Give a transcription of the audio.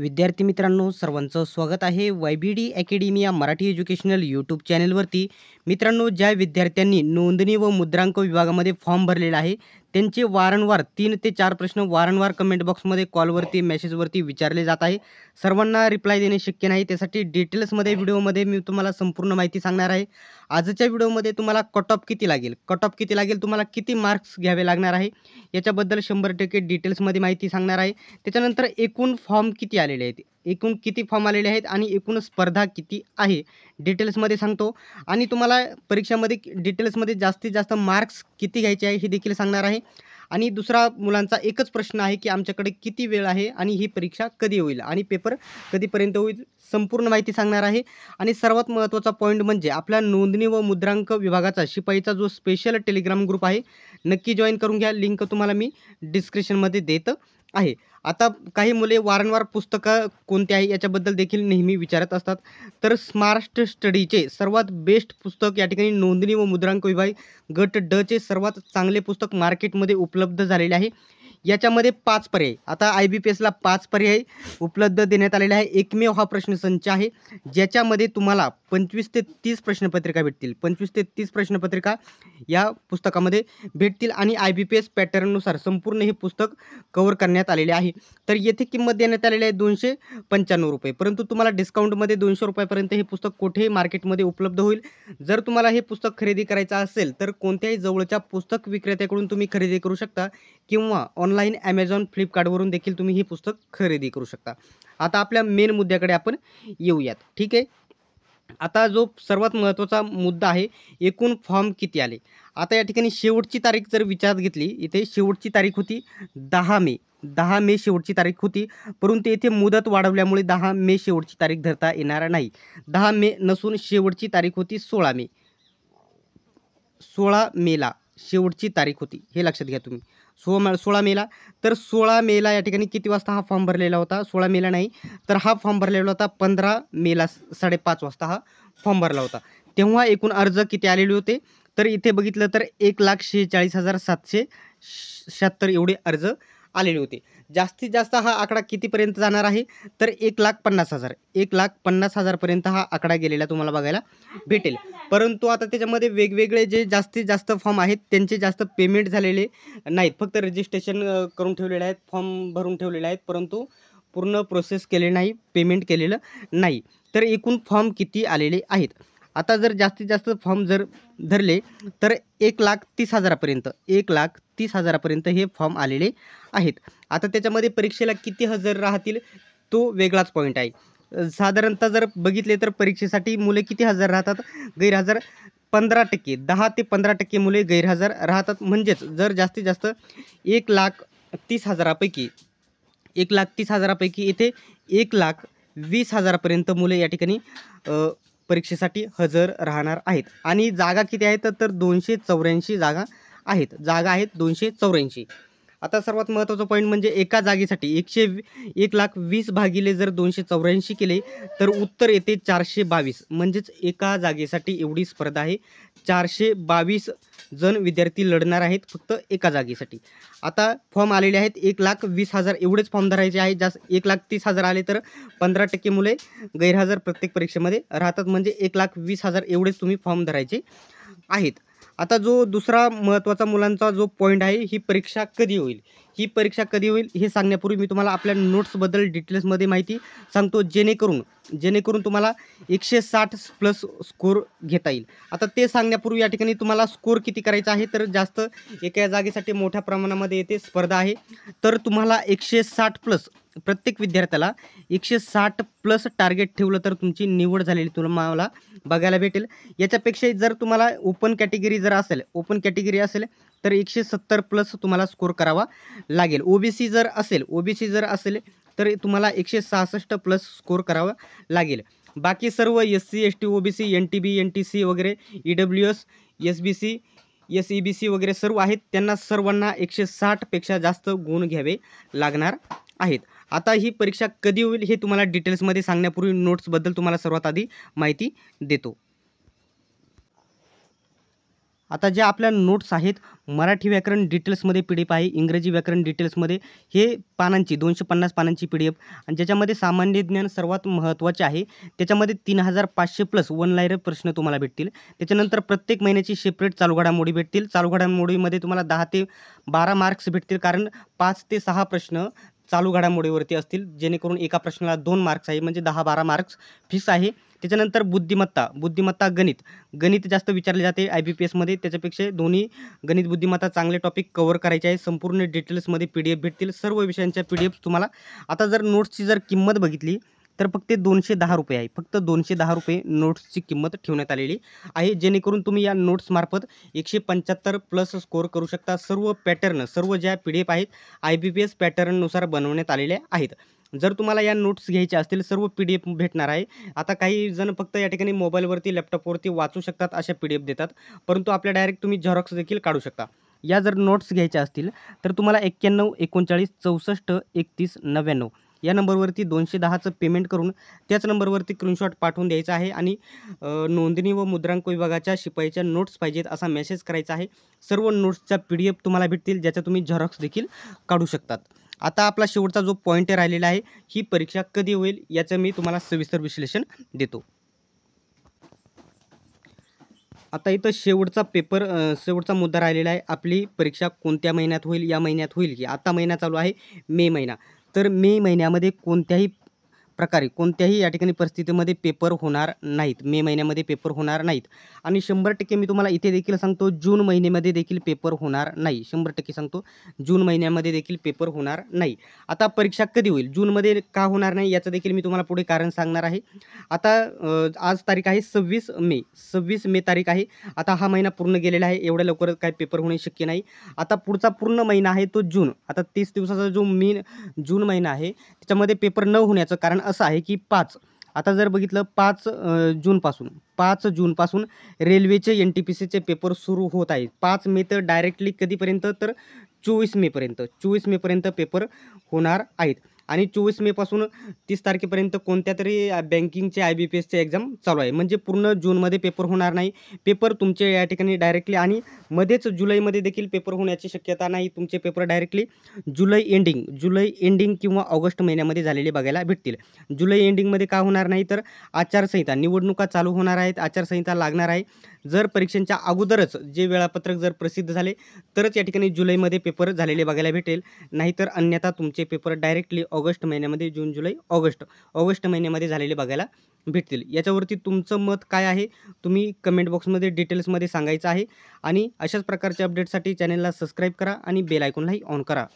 विद्यार्थी मित्रांनो सर्वांचं स्वागत आहे YBD अकॅडमी या मराठी एज्युकेशनल यूट्यूब चॅनलवरती. मित्रांनो, ज्या विद्यार्थ्यांनी नोंदणी व मुद्रांक विभागामध्ये फॉर्म भरलेला आहे त्यांचे वारंवार 3 ते 4 प्रश्न वारंवार कमेंट बॉक्समध्ये, कॉलवरती, मेसेजवरती विचारले जात आहे. सर्वांना रिप्लाय देणे शक्य नाही, त्यासाठी डिटेल्समध्ये व्हिडिओमध्ये मी तुम्हाला संपूर्ण माहिती सांगणार आहे. आजच्या व्हिडिओमध्ये तुम्हाला कट ऑफ किती लागेल, तुम्हाला किती मार्क्स घ्यावे लागणार आहे याच्याबद्दल 100% डिटेल्समध्ये माहिती सांगणार आहे. त्याच्यानंतर एकूण फॉर्म किती आलेले आहेत, एकूण किती फॉर्म आलेले आहेत आणि एकूण स्पर्धा किती आहे डिटेल्समध्ये सांगतो. आणि तुम्हाला परीक्षामध्ये डिटेल्समध्ये जास्तीत जास्त मार्क्स किती घ्यायचे आहे हे देखील सांगणार आहे. आणि दुसरा मुलांचा एकच प्रश्न आहे की आमच्याकडे किती वेळ आहे आणि ही परीक्षा कधी होईल आणि पेपर कधीपर्यंत होईल, संपूर्ण माहिती सांगणार आहे. आणि सर्वात महत्त्वाचा पॉईंट म्हणजे आपल्या नोंदणी व मुद्रांक विभागाचा शिपाईचा जो स्पेशल टेलिग्राम ग्रुप आहे नक्की जॉईन करून घ्या. लिंक तुम्हाला मी डिस्क्रिप्शनमध्ये देत आहे. आता काही मुले वारंवार पुस्तकं कोणती आहे याच्याबद्दल देखील नेहमी विचारत असतात. तर स्मार्ट स्टडीचे सर्वात बेस्ट पुस्तक या ठिकाणी नोंदणी व मुद्रांक विभाग गट ड चे सर्वात चांगले पुस्तक मार्केटमध्ये उपलब्ध झालेले आहे. याच्यामध्ये 5 पर्याय, आता IBPSला 5 पर्याय उपलब्ध देण्यात आलेले आहे. एकमेव हा प्रश्नसंच आहे ज्याच्यामध्ये तुम्हाला 25 ते 30 प्रश्नपत्रिका भेटतील. 25 ते 30 प्रश्नपत्रिका या पुस्तकामध्ये भेटतील आणि IBPS पॅटर्ननुसार संपूर्ण हे पुस्तक कव्हर करण्यात आलेले आहे. तर येथे किंमत देण्यात आलेली आहे 295 रुपये, परंतु तुम्हाला डिस्काउंटमध्ये 200 रुपयापर्यंत हे पुस्तक कुठेही मार्केटमध्ये उपलब्ध होईल. जर तुम्हाला हे पुस्तक खरेदी करायचं असेल तर कोणत्याही जवळच्या पुस्तक विक्रेत्याकडून तुम्ही खरेदी करू शकता किंवा ऑनलाईन Amazon, फ्लिपकार्टवरून देखील तुम्ही हे पुस्तक खरेदी करू शकता. आता आपल्या मेन मुद्द्याकडे आपण येऊयात, ठीक आहे. आता जो सर्वात महत्त्वाचा मुद्दा आहे, एकूण फॉर्म किती आले. आता या ठिकाणी शेवटची तारीख जर विचारात घेतली, इथे शेवटची तारीख होती 10 मे. 10 मे शेवटची तारीख होती, परंतु येथे मुदत वाढवल्यामुळे 10 मे शेवटची तारीख धरता येणार नाही. 10 मे नसून शेवटची तारीख होती 16 मे. 16 मेला शेवटची तारीख होती, हे लक्षात घ्या तुम्ही. 16 मेला. तर 16 मेला या ठिकाणी किती वाजता हा फॉर्म भरलेला होता? 16 मेला नाही, तर हा फॉर्म भरलेला होता 15 मेला 5:30 वाजता हा फॉर्म भरला होता. तेव्हा एकूण अर्ज किती आलेले होते? तर इथे बघितलं तर 1,46,776 एवढे अर्ज आलेले होते. जास्तीत जास्त हा आकडा कितीपर्यंत जाणार आहे? तर 1,50,000. 1,50,000 पर्यंत हा आकडा गेलेला तुम्हाला बघायला भेटेल. परंतु आता त्याच्यामध्ये वेगवेगळे जे जास्तीत जास्त फॉर्म आहेत त्यांचे जास्त पेमेंट झालेले नाहीत. फक्त रजिस्ट्रेशन करून ठेवलेले आहेत, फॉर्म भरून ठेवलेले आहेत, परंतु पूर्ण प्रोसेस केले नाही, पेमेंट केलेलं नाही. तर एकूण फॉर्म किती आलेले आहेत? आता जर जास्तीत जास्त फॉर्म जर धरले तर 1,30,000 पर्यंत 1,30,000 पर्यंत हे फॉर्म आलेले आहेत. आता त्याच्यामध्ये परीक्षेला किती हजर राहतील तो वेगळाच पॉईंट आहे. साधारणतः जर बघितले तर परीक्षेसाठी मुले किती हजर राहतात? गैरहजर 15%, 10 ते 15% मुले गैरहजर राहतात. म्हणजेच जर जास्तीत जास्त 1,30,000 पैकी 1,30,000 पैकी इथे 1,20,000 पर्यंत मुले या ठिकाणी परीक्षेसाठी हजर राहणार आहेत. आणि जागा किती आहेत? तर 284 जागा आहेत. 284. आता सर्वात महत्त्वाचा पॉईंट म्हणजे एका जागेसाठी 1,20,000 भागिले जर 284 केले तर उत्तर येते 422. म्हणजेच एका जागेसाठी एवढी स्पर्धा आहे. 422 जण विद्यार्थी लढणार आहेत फक्त एका जागेसाठी. आता फॉर्म आलेले आहेत 1,20,000 एवढेच फॉर्म धरायचे आहेत. जास्त 1,30,000 आले तर 15% मुले गैरहजर प्रत्येक परीक्षेमध्ये राहतात. म्हणजे 1,20,000 एवढेच तुम्ही फॉर्म धरायचे आहेत. आता जो दुसरा महत्त्वाचा मुलांचा जो पॉईंट आहे, ही परीक्षा कधी होईल हे सांगण्यापूर्वी मी तुम्हाला आपल्या नोट्सबद्दल डिटेल्समध्ये माहिती सांगतो, जेणेकरून तुम्हाला 160 प्लस स्कोर घेता येईल. आता ते सांगण्यापूर्वी या ठिकाणी तुम्हाला स्कोर किती करायचा आहे? तर जास्त एका जागेसाठी मोठ्या प्रमाणामध्ये येथे स्पर्धा आहे. तर तुम्हाला 160 प्लस, प्रत्येक विद्यार्थ्याला 160 प्लस टार्गेट ठेवलं तर तुमची निवड झालेली तुम्हाला बघायला भेटेल. याच्यापेक्षा जर तुम्हाला ओपन कॅटेगरी असेल तर 170 प्लस तुम्हाला स्कोर करावा लागेल. ओबीसी जर असेल तर तुम्हाला 166 प्लस स्कोर करावा लागेल. बाकी सर्व SC, ST, OBC, NTB, NTC वगैरे, EWS, SBC, SEBC वगैरे सर्व आहेत, त्यांना सर्वांना 160 पेक्षा जास्त गुण घ्यावे लागणार आहेत. आता ही परीक्षा कधी होईल हे तुम्हाला डिटेल्समध्ये सांगण्यापूर्वी नोट्सबद्दल तुम्हाला सर्वात आधी माहिती देतो. आता ज्या आपल्या नोट्स आहेत, मराठी व्याकरण डिटेल्समध्ये पी-डी-एफ आहे, इंग्रजी व्याकरण डिटेल्समध्ये हे पानांची 250 पानांची पी-डी-एफ आणि ज्याच्यामध्ये सामान्य ज्ञान सर्वात महत्त्वाचे आहे. त्याच्यामध्ये 3500 प्लस वन लाईनर प्रश्न तुम्हाला भेटतील. त्याच्यानंतर प्रत्येक महिन्याची सेपरेट चालू घडामोडी भेटतील. चालू घडामोडीमध्ये तुम्हाला 10 ते 12 मार्क्स भेटतील, कारण 5 ते 6 प्रश्न चालू घडामोडीवरती असतील, जेणेकरून एका प्रश्नाला 2 मार्क्स आहे, म्हणजे 10-12 मार्क्स फिक्स आहे. त्याच्यानंतर बुद्धिमत्ता गणित जास्त विचारले जाते IBPSमध्ये. त्याच्यापेक्षा दोन्ही गणित बुद्धिमत्ता चांगले टॉपिक कव्हर करायचे आहे. संपूर्ण डिटेल्समध्ये पी-डी-एफ भेटतील. सर्व विषयांच्या पी-डी-एफ तुम्हाला. आता जर नोट्सची जर किंमत बघितली तर फक्त ₹210 आहे. फक्त ₹210 नोट्सची किंमत ठेवण्यात आलेली आहे, जेणेकरून तुम्ही या नोट्समार्फत 175 प्लस स्कोअर करू शकता. सर्व ज्या पी-डी-एफ आहेत IBPS पॅटर्ननुसार बनवण्यात आलेल्या आहेत. जर तुम्हाला या नोट्स घ्यायच्या असतील, सर्व पी-डी-एफ भेटणार आहे. आता काही जण फक्त या ठिकाणी मोबाईलवरती लॅपटॉपवरती वाचू शकतात अशा पी-डी-एफ देतात, परंतु आपल्या डायरेक्ट तुम्ही झेरॉक्स देखील काढू शकता. या जर नोट्स घ्यायच्या असतील तर तुम्हाला 91 39 64 31 99 या नंबरवरती 210चं पेमेंट करून त्याच नंबरवरती स्क्रीनशॉट पाठवून द्यायचा आहे आणि नोंदणी व मुद्रांक विभागाच्या शिपाईच्या नोट्स पाहिजेत असा मेसेज करायचा आहे. सर्व नोट्सच्या पी-डी-एफ तुम्हाला भेटतील, ज्याचा तुम्ही झेरॉक्स देखील काढू शकतात. आता आपला शेवटचा जो पॉईंट राहिलेला आहे, ही परीक्षा कधी होईल याचं मी तुम्हाला सविस्तर विश्लेषण देतो. आता इथं शेवटचा मुद्दा राहिलेला आहे. आपली परीक्षा कोणत्या महिन्यात होईल? या महिन्यात होईल की आता महिना चालू आहे मे महिना. तर मे महिन्यामध्ये कोणत्याही या ठिकाणी परिस्थितीमध्ये पेपर होणार नाहीत. मे महिन्यामध्ये पेपर होणार नाहीत आणि 100% मी तुम्हाला इथे देखील सांगतो, जून महिन्यामध्ये देखील पेपर होणार नाही. 100% सांगतो, जून महिन्यामध्ये देखील पेपर होणार नाही. आता परीक्षा कधी होईल? जूनमध्ये का होणार नाही याचं देखील मी तुम्हाला पुढे कारण सांगणार आहे. आता आज तारीख आहे 26 मे तारीख आहे. आता हा महिना पूर्ण गेलेला आहे. एवढ्या लवकर काय पेपर होणे शक्य नाही. आता पुढचा पूर्ण महिना आहे तो जून. आता 30 दिवसाचा जो जून महिना आहे, त्याच्यामध्ये पेपर न होण्याचं कारण असं आहे की 5 आता जर बघितलं 5 जूनपासून रेल्वेचे NTPCचे पेपर सुरू होत आहेत. 5 मे तर डायरेक्टली कधीपर्यंत तर 24 मेपर्यंत पेपर होणार आहेत आणि 24 मेपासून 30 तारखेपर्यंत कोणत्यातरी बँकिंगचे IBPSचे एक्झाम चालू आहे. म्हणजे पूर्ण जूनमध्ये पेपर होणार नाही. पेपर तुमचे या ठिकाणी डायरेक्टली आणि मध्येच जुलैमध्ये देखील पेपर होण्याची शक्यता नाही. तुमचे पेपर डायरेक्टली जुलै एंडिंग किंवा ऑगस्ट महिन्यामध्ये झालेले बघायला भेटतील. जुलै एंडिंगमध्ये का होणार नाही तर आचारसंहिता, निवडणुका चालू होणार आहेत, आचारसंहिता लागणार आहे. जर परीक्षांच्या अगोदरच जे वेळापत्रक जर प्रसिद्ध झाले तरच या ठिकाणी जुलैमध्ये पेपर झालेले बघायला भेटेल. नाहीतर अन्यथा तुमचे पेपर डायरेक्टली ऑगस्ट महिन्यामध्ये जून जुलै ऑगस्ट महिन्यामध्ये झालेले बघायला भेटतील. याच्यावरती तुमचं मत काय आहे तुम्ही कमेंट बॉक्समध्ये डिटेल्समध्ये सांगायचं आहे आणि अशाच प्रकारच्या अपडेटसाठी चॅनलला सबस्क्राईब करा आणि बेल आयकॉनलाही ऑन करा.